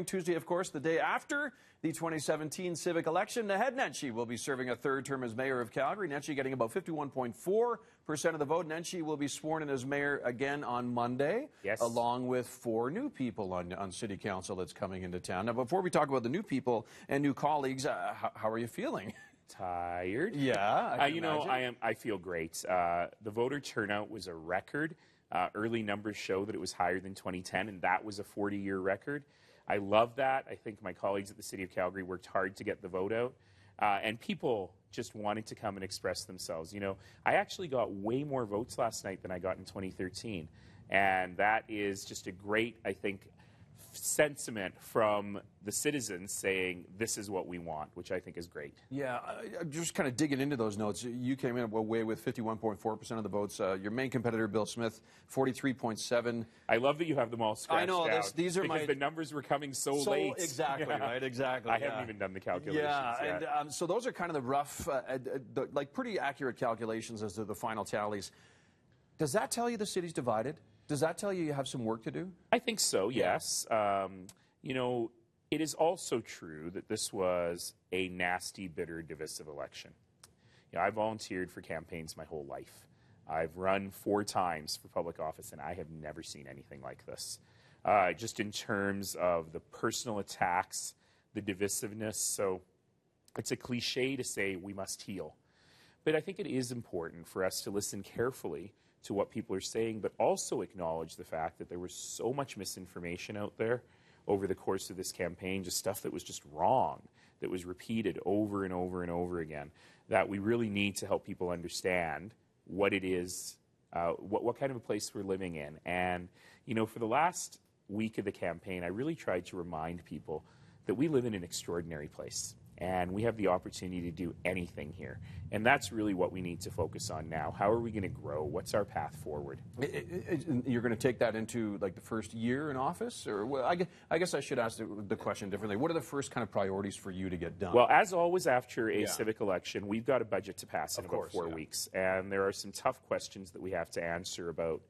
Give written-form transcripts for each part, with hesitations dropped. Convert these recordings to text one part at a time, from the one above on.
Tuesday, of course, the day after the 2017 civic election. Naheed Nenshi will be serving a third term as mayor of Calgary. Nenshi getting about 51.4% of the vote. Nenshi will be sworn in as mayor again on Monday, along with 4 new people on city council that's coming into town. Now, before we talk about the new people and new colleagues, how are you feeling? Tired. Yeah, I feel great. The voter turnout was a record. Early numbers show that it was higher than 2010, and that was a 40-year record. I love that. I think my colleagues at the City of Calgary worked hard to get the vote out, and people just wanted to come and express themselves. You know, I actually got way more votes last night than I got in 2013, and that is just a great, I think, sentiment from the citizens saying this is what we want, which I think is great. Yeah, just kind of digging into those notes, you came in away with 51.4% of the votes. Your main competitor, Bill Smith, 43.7%. I love that you have them all scratched out. I know, these are because the numbers were coming so late. Exactly, right, exactly. I haven't even done the calculations yet. And so those are kind of the rough, like pretty accurate calculations as to the final tallies. Does that tell you the city's divided? Does that tell you have some work to do? I think so, yes. You know, it is also true that this was a nasty, bitter, divisive election. You know, I volunteered for campaigns my whole life. I've run 4 times for public office, and I have never seen anything like this. Just in terms of the personal attacks, the divisiveness. So it's a cliche to say we must heal. But I think it is important for us to listen carefully to what people are saying, but also acknowledge the fact that there was so much misinformation out there over the course of this campaign, just stuff that was just wrong, that was repeated over and over and over again, that we really need to help people understand what it is, what kind of a place we're living in. And, you know, for the last week of the campaign, I really tried to remind people that we live in an extraordinary place. And we have the opportunity to do anything here. And that's really what we need to focus on now. How are we going to grow? What's our path forward? You're going to take that into like the first year in office? Or well, I guess I should ask the question differently. What are the first kind of priorities for you to get done? Well, as always after a civic election, we've got a budget to pass in about 4 weeks. And there are some tough questions that we have to answer about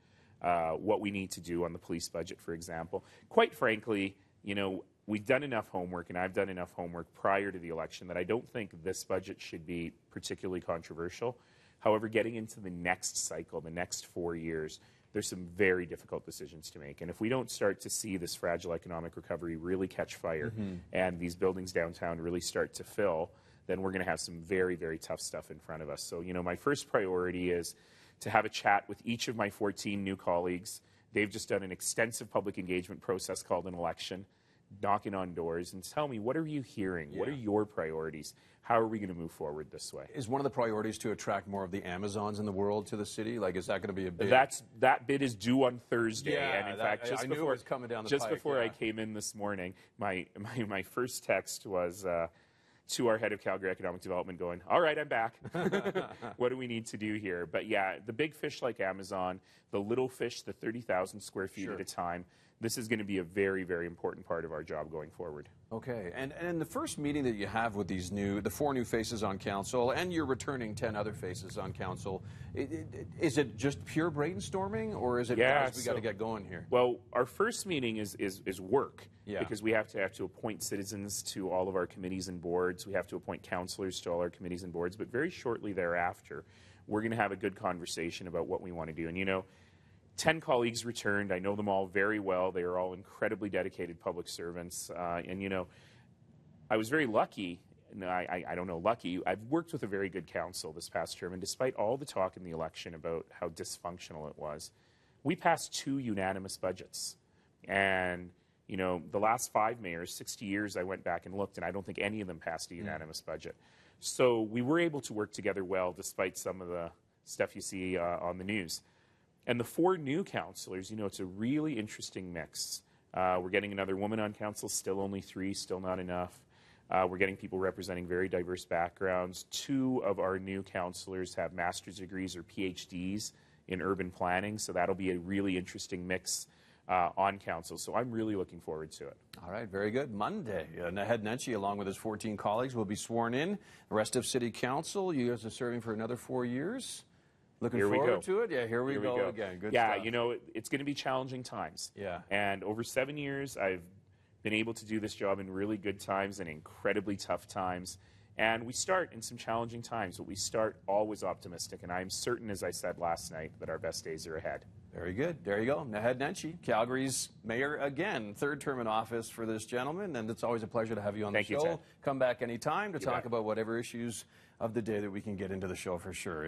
what we need to do on the police budget, for example. Quite frankly, you know, we've done enough homework, and I've done enough homework prior to the election that I don't think this budget should be particularly controversial. However, getting into the next cycle, the next 4 years, there's some very difficult decisions to make. And if we don't start to see this fragile economic recovery really catch fire and these buildings downtown really start to fill, then we're going to have some very, very tough stuff in front of us. So, you know, my first priority is to have a chat with each of my 14 new colleagues. They've just done an extensive public engagement process called an election, knocking on doors, and tell me, what are you hearing? What are your priorities? How are we going to move forward this way? Is one of the priorities to attract more of the Amazons in the world to the city? Like, is that going to be a big... That bid is due on Thursday. Yeah, and in fact, just knew it was coming down the just pike, before I came in this morning, my first text was to our head of Calgary Economic Development going, all right, I'm back. What do we need to do here? But yeah, the big fish like Amazon, the little fish, the 30,000 square feet at a time, this is going to be a very, very important part of our job going forward. Okay, and in the first meeting that you have with these the 4 new faces on council, and you're returning 10 other faces on council, is it just pure brainstorming, or is it, guys, we got to get going here? Well, our first meeting is work, because we have to appoint citizens to all of our committees and boards. We have to appoint councillors to all our committees and boards, but very shortly thereafter, we're going to have a good conversation about what we want to do. And, you know, 10 colleagues returned. I know them all very well. They are all incredibly dedicated public servants. And, you know, I was very lucky. No, I don't know lucky. I've worked with a very good council this past term, and despite all the talk in the election about how dysfunctional it was, we passed 2 unanimous budgets. And, you know, the last 5 mayors, 60 years, I went back and looked, and I don't think any of them passed a unanimous budget. So we were able to work together well despite some of the stuff you see on the news. And the 4 new councillors, you know, it's a really interesting mix. We're getting another woman on council, still only 3, still not enough. We're getting people representing very diverse backgrounds. 2 of our new councillors have master's degrees or PhDs in urban planning, so that'll be a really interesting mix on council. So I'm really looking forward to it. All right, very good. Monday, Naheed Nenshi, along with his 14 colleagues, will be sworn in. The rest of City Council, you guys are serving for another 4 years. Looking forward to it? Yeah, here we go again. Good stuff. You know, it's going to be challenging times. Yeah. And over 7 years, I've been able to do this job in really good times and incredibly tough times. And we start in some challenging times, but we start always optimistic. And I'm certain, as I said last night, that our best days are ahead. Very good. There you go. Naheed Nenshi, Calgary's mayor again. Third term in office for this gentleman, and it's always a pleasure to have you on the show. Thank you, Ted. Come back anytime to talk about whatever issues of the day that we can get into the show for sure.